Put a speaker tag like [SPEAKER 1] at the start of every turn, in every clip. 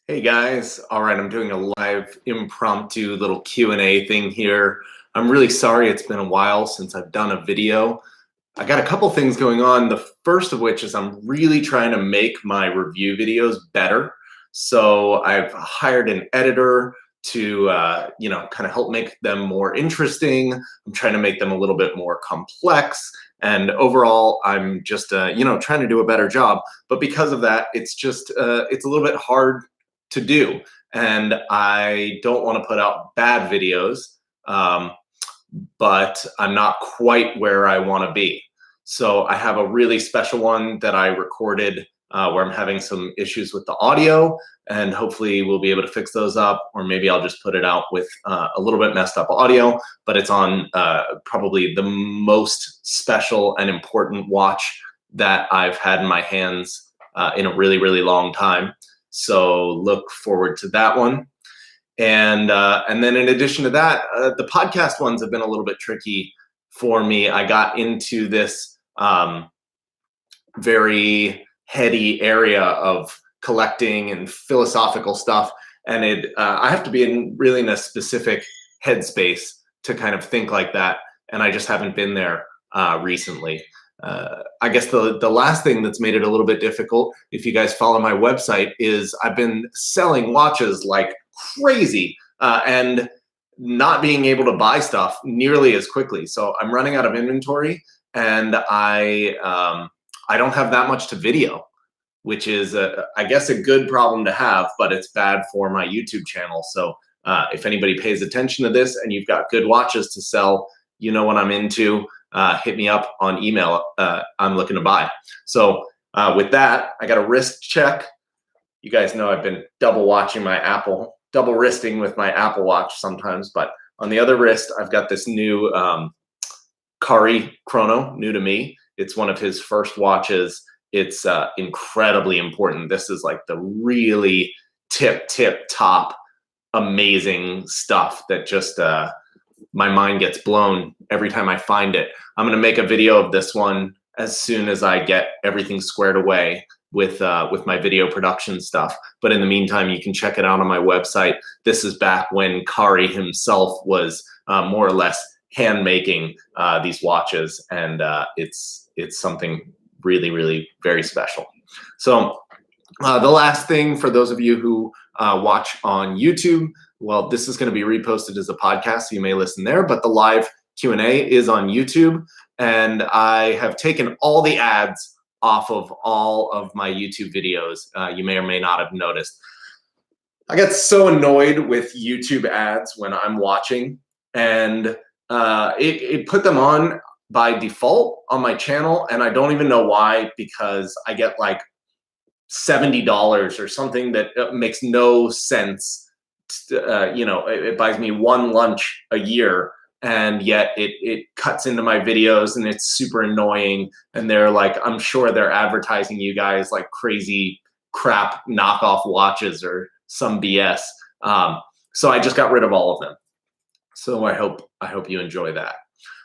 [SPEAKER 1] Hey guys, all right, I'm doing a live impromptu little Q&A thing here. I'm really sorry it's been a while since I've done a video. I got a couple things going on. The first of which is I'm really trying to make my review videos better. So I've hired an editor to, kind of help make them more interesting. I'm trying to make them a little bit more complex. And overall, I'm just, trying to do a better job. But because of that, it's a little bit hard to do. And I don't want to put out bad videos, um, but I'm not quite where I want to be. So I have a really special one that I recorded where I'm having some issues with the audio, and hopefully we'll be able to fix those up, or maybe I'll just put it out with a little bit messed up audio, but it's on probably the most special and important watch that I've had in my hands in a really, really long time. So look forward to that one. And then in addition to that, the podcast ones have been a little bit tricky for me. I got into this very heady area of collecting and philosophical stuff, and I have to be really in a specific headspace to kind of think like that, and I just haven't been there recently. I guess the last thing that's made it a little bit difficult, if you guys follow my website, is I've been selling watches like crazy and not being able to buy stuff nearly as quickly. So I'm running out of inventory, and I don't have that much to video, which is I guess a good problem to have, but it's bad for my YouTube channel. So if anybody pays attention to this and you've got good watches to sell, you know what I'm into. Hit me up on email. I'm looking to buy. So with that, I got a wrist check. You guys know I've been double wristing with my Apple Watch sometimes, but on the other wrist, I've got this new Kari chrono, new to me. It's one of his first watches. It's incredibly important. This is like the really tip top amazing stuff that just my mind gets blown every time I find it. I'm going to make a video of this one as soon as I get everything squared away with my video production stuff. But in the meantime, you can check it out on my website. This is back when Kari himself was more or less hand making these watches, and it's something really, really very special. So the last thing, for those of you who watch on YouTube, well, this is going to be reposted as a podcast, so you may listen there, but the live Q&A is on YouTube, and I have taken all the ads off of all of my YouTube videos. You may or may not have noticed. I get so annoyed with YouTube ads when I'm watching, and it put them on by default on my channel, and I don't even know why, because I get like $70 or something that makes no sense. It buys me one lunch a year, and yet it cuts into my videos, and it's super annoying. And they're like, I'm sure they're advertising you guys like crazy crap knockoff watches or some BS. So I just got rid of all of them. So I hope you enjoy that.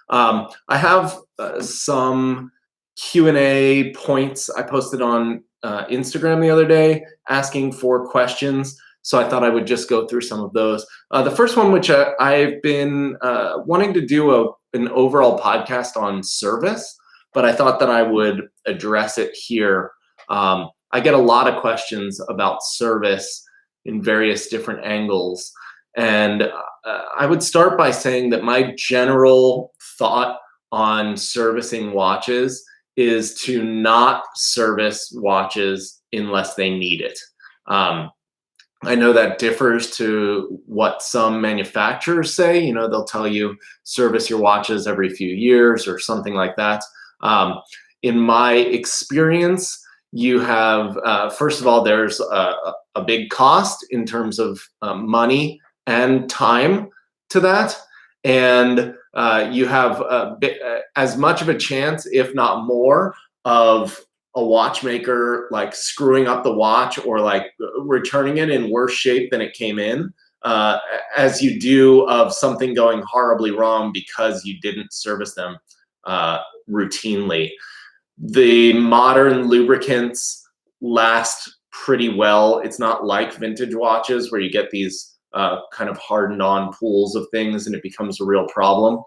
[SPEAKER 1] I have some Q&A points I posted on Instagram the other day asking for questions. So I thought I would just go through some of those. The first one, which I've been wanting to do an overall podcast on service, but I thought that I would address it here. I get a lot of questions about service in various different angles. And I would start by saying that my general thought on servicing watches is to not service watches unless they need it. I know that differs to what some manufacturers say. You know, they'll tell you service your watches every few years or something like that. In my experience, you have, first of all, there's a big cost in terms of money and time to that. And you have as much of a chance, if not more, of a watchmaker like screwing up the watch or like returning it in worse shape than it came in, as you do of something going horribly wrong because you didn't service them routinely. The modern lubricants last pretty well. It's not like vintage watches where you get these kind of hardened on pools of things and it becomes a real problem.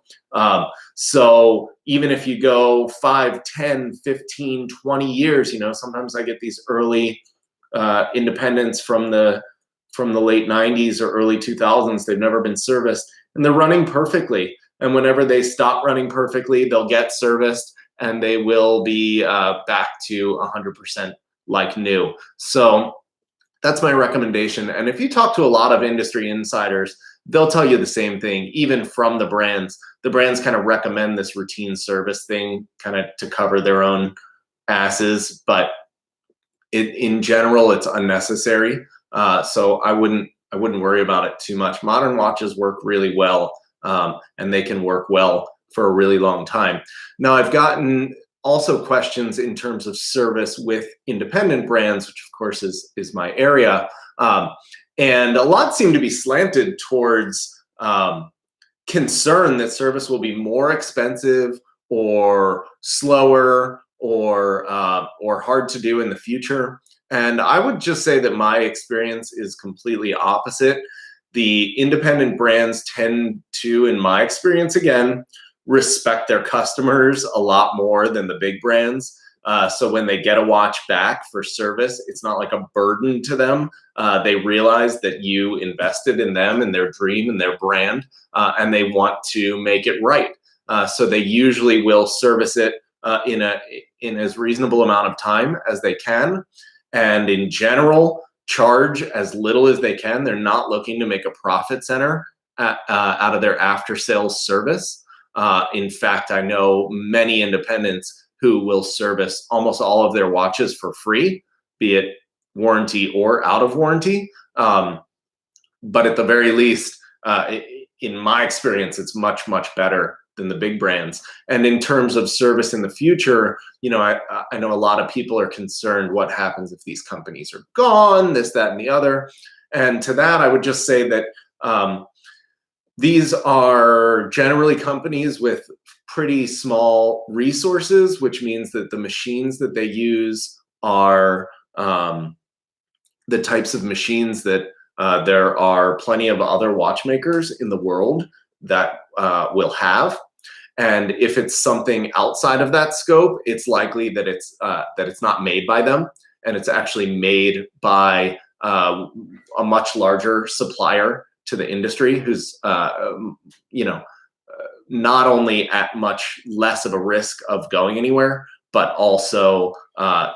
[SPEAKER 1] So even if you go 5, 10, 15, 20 years, sometimes I get these early independents from the late 90s or early 2000s. They've never been serviced and they're running perfectly. And whenever they stop running perfectly, they'll get serviced and they will be back to 100% like new. So that's my recommendation. And if you talk to a lot of industry insiders, they'll tell you the same thing, even from the brands. The brands kind of recommend this routine service thing kind of to cover their own asses, but in general, it's unnecessary. So I wouldn't worry about it too much. Modern watches work really well, and they can work well for a really long time. Now, I've gotten also questions in terms of service with independent brands, which of course is my area. And a lot seem to be slanted towards concern that service will be more expensive or slower or hard to do in the future. And I would just say that my experience is completely opposite. The independent brands tend to, in my experience again, respect their customers a lot more than the big brands. So when they get a watch back for service, it's not like a burden to them. They realize that you invested in them and their dream and their brand, and they want to make it right. So they usually will service it in as reasonable amount of time as they can. And in general, charge as little as they can. They're not looking to make a profit center out of their after-sales service. In fact, I know many independents who will service almost all of their watches for free, be it warranty or out of warranty. But at the very least, in my experience, it's much, much better than the big brands. And in terms of service in the future, I know a lot of people are concerned what happens if these companies are gone, this, that, and the other. And to that, I would just say that these are generally companies with pretty small resources, which means that the machines that they use are the types of machines that there are plenty of other watchmakers in the world that will have. And if it's something outside of that scope, it's likely that it's not made by them, and it's actually made by a much larger supplier to the industry who's not only at much less of a risk of going anywhere, but also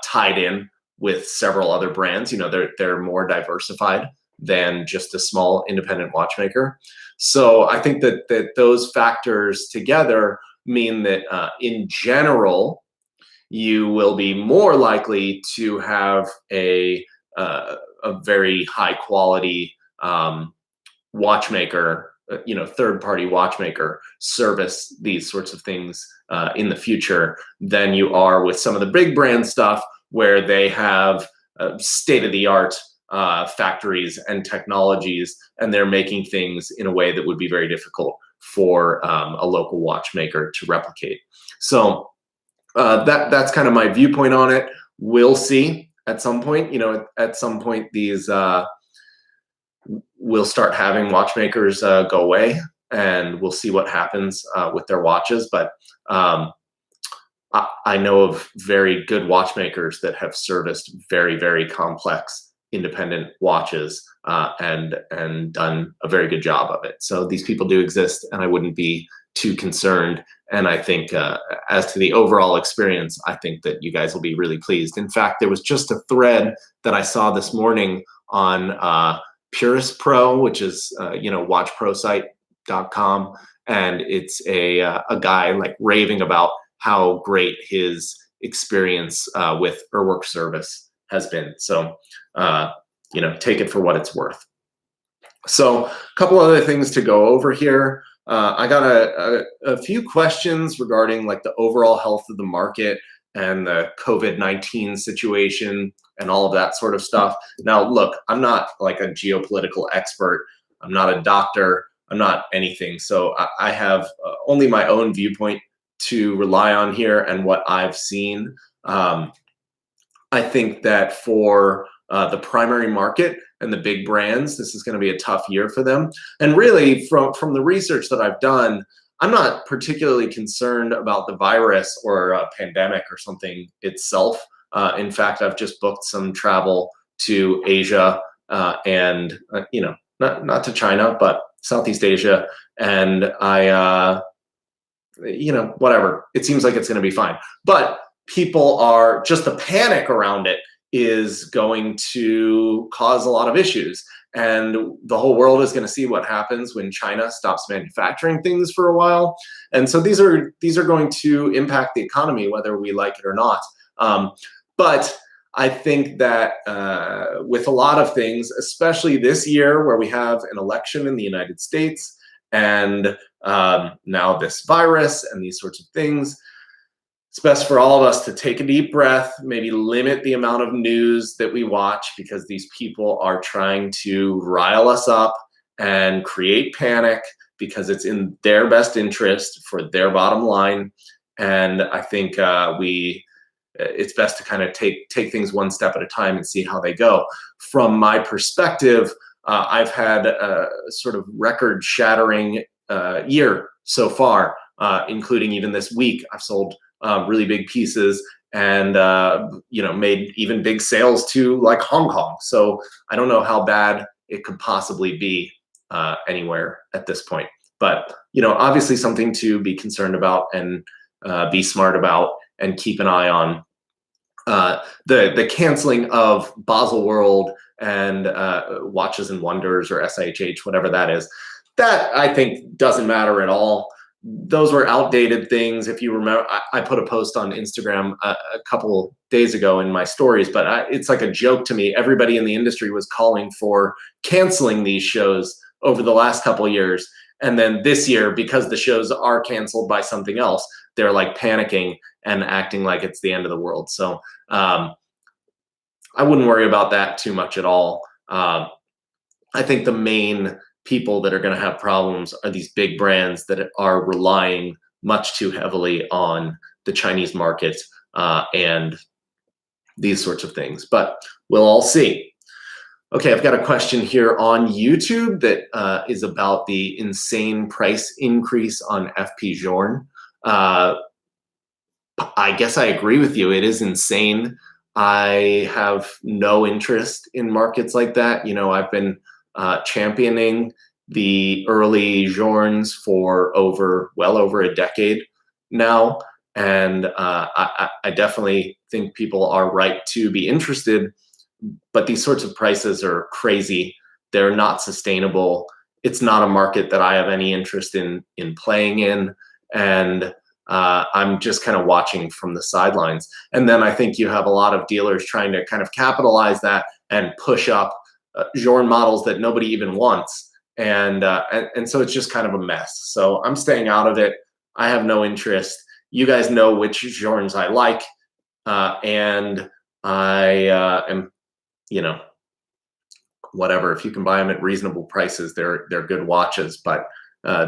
[SPEAKER 1] tied in with several other brands. They're more diversified than just a small independent watchmaker. So I think that those factors together mean that in general, you will be more likely to have a very high quality watchmaker, third-party watchmaker service these sorts of things in the future than you are with some of the big brand stuff where they have state-of-the-art factories and technologies, and they're making things in a way that would be very difficult for a local watchmaker to replicate. So that's kind of my viewpoint on it. We'll see at some point. At some point these we'll start having watchmakers go away, and we'll see what happens with their watches. But I know of very good watchmakers that have serviced very, very complex independent watches and done a very good job of it. So these people do exist, and I wouldn't be too concerned. And I think as to the overall experience, I think that you guys will be really pleased. In fact, there was just a thread that I saw this morning on Purist Pro, which is watchprosite.com, and it's a guy like raving about how great his experience with Urwerk service has been. So take it for what it's worth. So a couple other things to go over here. I got a few questions regarding like the overall health of the market and the COVID-19 situation and all of that sort of stuff. Now, look, I'm not like a geopolitical expert. I'm not a doctor. I'm not anything. So I have only my own viewpoint to rely on here and what I've seen. I think that for the primary market and the big brands, this is going to be a tough year for them. And really, from the research that I've done, I'm not particularly concerned about the virus or a pandemic or something itself. In fact, I've just booked some travel to Asia and not to China, but Southeast Asia, and I whatever. It seems like it's going to be fine, but people are just the panic around it is going to cause a lot of issues. And the whole world is going to see what happens when China stops manufacturing things for a while. And so these are going to impact the economy, whether we like it or not. But I think that with a lot of things, especially this year where we have an election in the United States and now this virus and these sorts of things, it's best for all of us to take a deep breath, maybe limit the amount of news that we watch, because these people are trying to rile us up and create panic because it's in their best interest for their bottom line. And I think it's best to kind of take things one step at a time and see how they go. From my perspective, I've had a sort of record-shattering year so far, including even this week. I've sold really big pieces and made even big sales to like Hong Kong. So I don't know how bad it could possibly be anywhere at this point. But obviously something to be concerned about and be smart about and keep an eye on. The canceling of Baselworld and Watches and Wonders or SIHH, whatever that is, that I think doesn't matter at all. Those were outdated things. If you remember, I put a post on Instagram a couple days ago in my stories, but it's like a joke to me. Everybody in the industry was calling for canceling these shows over the last couple of years. And then this year, because the shows are canceled by something else, they're like panicking and acting like it's the end of the world. So I wouldn't worry about that too much at all. I think the main people that are going to have problems are these big brands that are relying much too heavily on the Chinese market and these sorts of things. But we'll all see. Okay, I've got a question here on YouTube that is about the insane price increase on FP Journe. I guess I agree with you. It is insane. I have no interest in markets like that. I've been championing the early Journes for well over a decade now. And I definitely think people are right to be interested, but these sorts of prices are crazy. They're not sustainable. It's not a market that I have any interest in playing in. And I'm just kind of watching from the sidelines. And then I think you have a lot of dealers trying to kind of capitalize that and push up Journe models that nobody even wants. And so it's just kind of a mess. So I'm staying out of it. I have no interest. You guys know which Journes I like. And I am, whatever, if you can buy them at reasonable prices, they're good watches, but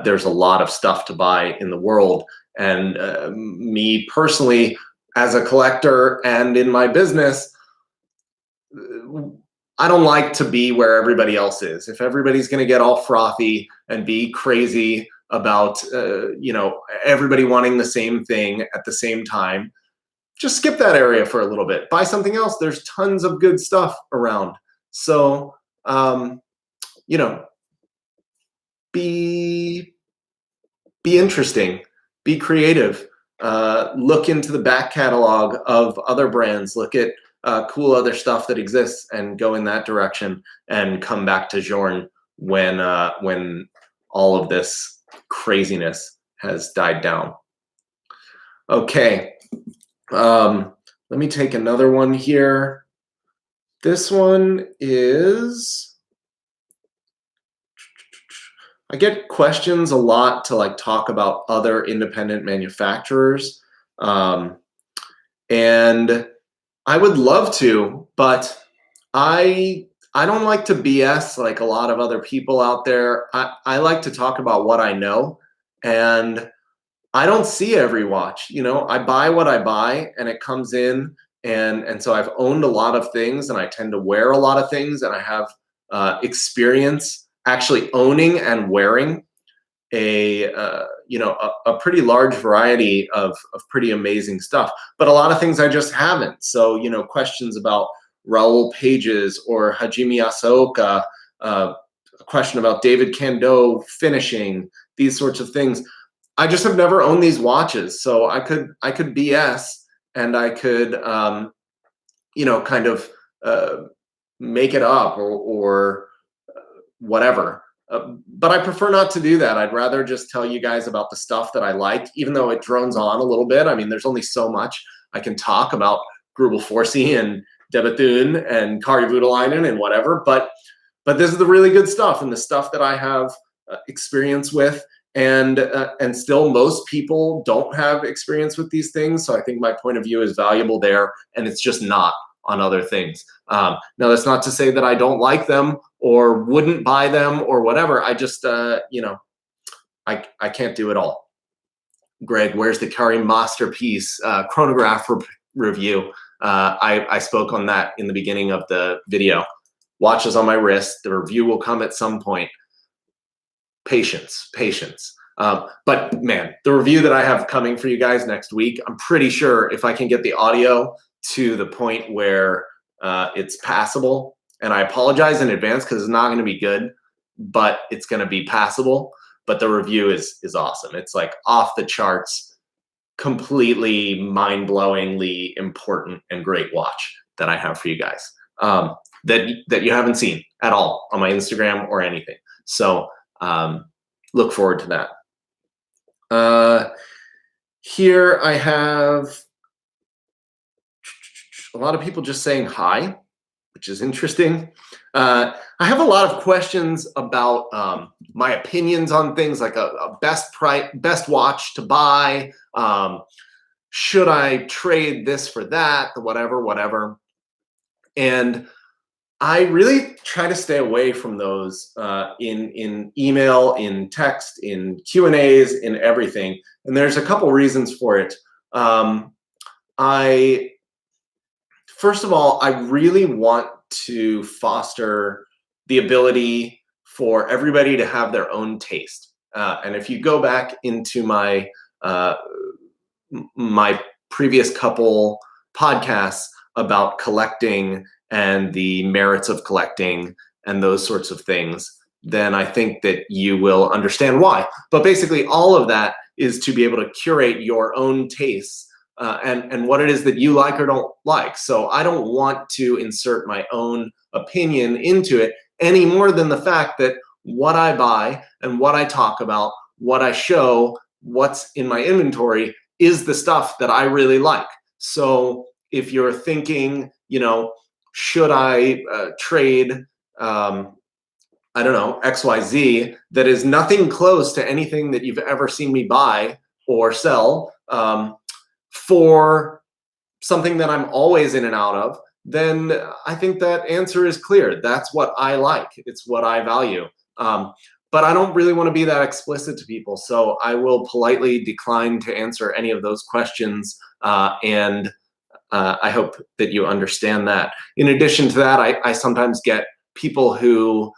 [SPEAKER 1] there's a lot of stuff to buy in the world. And me personally, as a collector and in my business, I don't like to be where everybody else is. If everybody's going to get all frothy and be crazy about, everybody wanting the same thing at the same time, just skip that area for a little bit. Buy something else. There's tons of good stuff around. So, be interesting, be creative, look into the back catalog of other brands, look at cool other stuff that exists and go in that direction, and come back to Journe when all of this craziness has died down. Okay, let me take another one here. This one is, I get questions a lot to talk about other independent manufacturers. And I would love to, but I don't like to BS like a lot of other people out there. I like to talk about what I know, and I don't see every watch. I buy what I buy, and it comes in and so I've owned a lot of things, and I tend to wear a lot of things, and I have experience actually owning and wearing a pretty large variety of pretty amazing stuff. But a lot of things I just haven't. So questions about Raul Pages or Hajime Asaoka, a question about David Kando finishing, these sorts of things. I just have never owned these watches, so I could BS, and I could kind of make it up or whatever. But I prefer not to do that. I'd rather just tell you guys about the stuff that I like, even though it drones on a little bit. I mean, there's only so much I can talk about Greubel Forsey and De Bethune and Kari Voutilainen and whatever. But this is the really good stuff, and the stuff that I have experience with. And still most people don't have experience with these things. So I think my point of view is valuable there, and it's just not on other things. Now, that's not to say that I don't like them or wouldn't buy them or whatever. I just, I can't do it all. Greg, where's the Kari Masterpiece chronograph review? I spoke on that in the beginning of the video. Watches on my wrist. The review will come at some point. Patience. But man, the review that I have coming for you guys next week, I'm pretty sure if I can get the audio to the point where it's passable, and I apologize in advance because it's not going to be good, but it's going to be passable. But the review is awesome. It's like off the charts, completely mind-blowingly important and great watch that I have for you guys that you haven't seen at all on my Instagram or anything. So look forward to that. Here I have a lot of people just saying hi, which is interesting. I have a lot of questions about my opinions on things, like a best watch to buy. Should I trade this for that? The whatever. And I really try to stay away from those in email, in text, in Q&As, in everything. And there's a couple reasons for it. First of all, I really want to foster the ability for everybody to have their own taste. And if you go back into my my previous couple podcasts about collecting and the merits of collecting and those sorts of things, then I think that you will understand why. But basically, all of that is to be able to curate your own tastes and what it is that you like or don't like. So I don't want to insert my own opinion into it any more than the fact that what I buy and what I talk about, what I show, what's in my inventory is the stuff that I really like. So if you're thinking, should I trade, I don't know, XYZ, that is nothing close to anything that you've ever seen me buy or sell for something that I'm always in and out of, then I think that answer is clear. That's what I like. It's what I value. But I don't really want to be that explicit to people. So I will politely decline to answer any of those questions. And I hope that you understand that. In addition to that, I sometimes get people who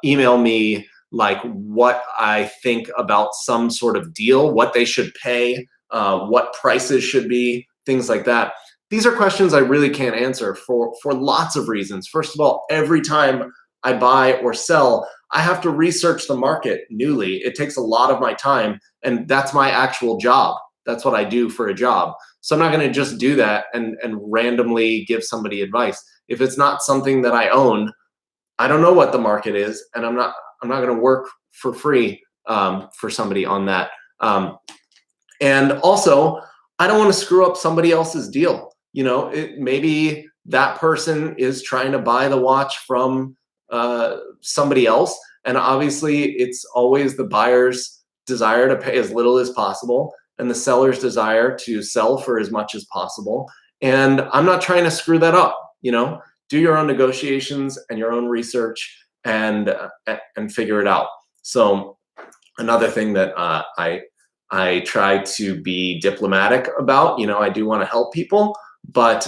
[SPEAKER 1] email me like what I think about some sort of deal, what they should pay, what prices should be, things like that. These are questions I really can't answer for lots of reasons. First of all, every time I buy or sell, I have to research the market newly. It takes a lot of my time, and that's my actual job. That's what I do for a job. So I'm not going to just do that and randomly give somebody advice. If it's not something that I own, I don't know what the market is, and I'm not going to work for free for somebody on that. And also, I don't want to screw up somebody else's deal. Maybe that person is trying to buy the watch from somebody else, and obviously it's always the buyer's desire to pay as little as possible and the seller's desire to sell for as much as possible. And I'm not trying to screw that up. Do your own negotiations and your own research and figure it out. So another thing that I try to be diplomatic about, I do want to help people, but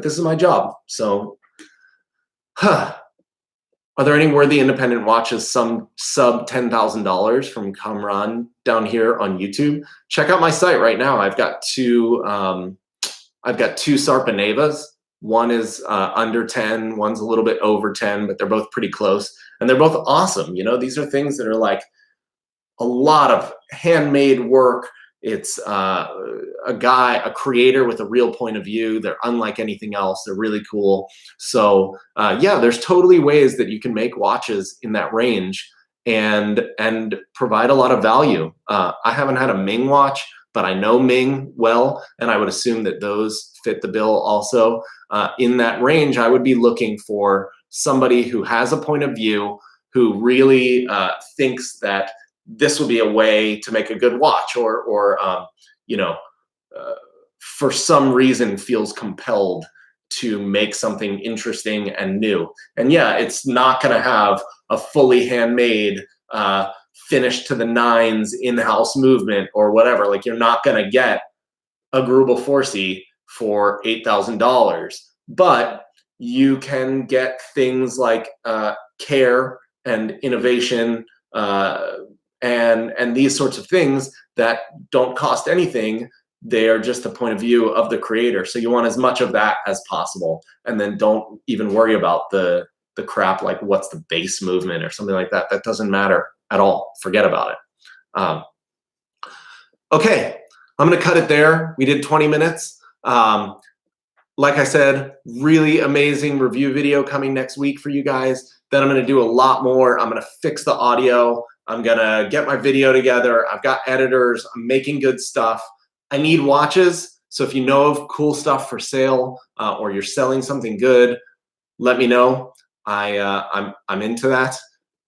[SPEAKER 1] this is my job. So, huh. Are there any worthy independent watches, some sub $10,000 from Kamran down here on YouTube? Check out my site right now. I've got two Sarpanevas. One is under 10, one's a little bit over 10, but they're both pretty close. And they're both awesome. You know, these are things that are like a lot of handmade work. It's a creator with a real point of view. They're unlike anything else. They're really cool. So yeah, there's totally ways that you can make watches in that range and provide a lot of value. I haven't had a Ming watch, but I know Ming well, and I would assume that those fit the bill also. In that range, I would be looking for somebody who has a point of view, who really thinks that this would be a way to make a good watch, or you know, for some reason feels compelled to make something interesting and new. And yeah, it's not going to have a fully handmade, finished to the nines in-house movement or whatever. Like, you're not going to get a Grubel Forsey for $8,000, but you can get things like care and innovation, and these sorts of things that don't cost anything. They are just the point of view of the creator. So you want as much of that as possible, and then don't even worry about the crap like what's the base movement or something like that. That doesn't matter at all. Forget about it. Okay, I'm gonna cut it there. We did 20 minutes. Like I said, really amazing review video coming next week for you guys. Then I'm gonna do a lot more. I'm gonna fix the audio. I'm gonna get my video together. I've got editors. I'm making good stuff. I need watches. So if you know of cool stuff for sale, or you're selling something good, let me know. I'm into that.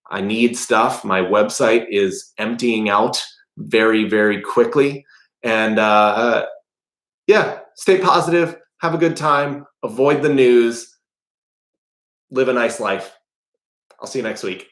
[SPEAKER 1] I need stuff. My website is emptying out very, very quickly. And yeah, stay positive. Have a good time. Avoid the news. Live a nice life. I'll see you next week.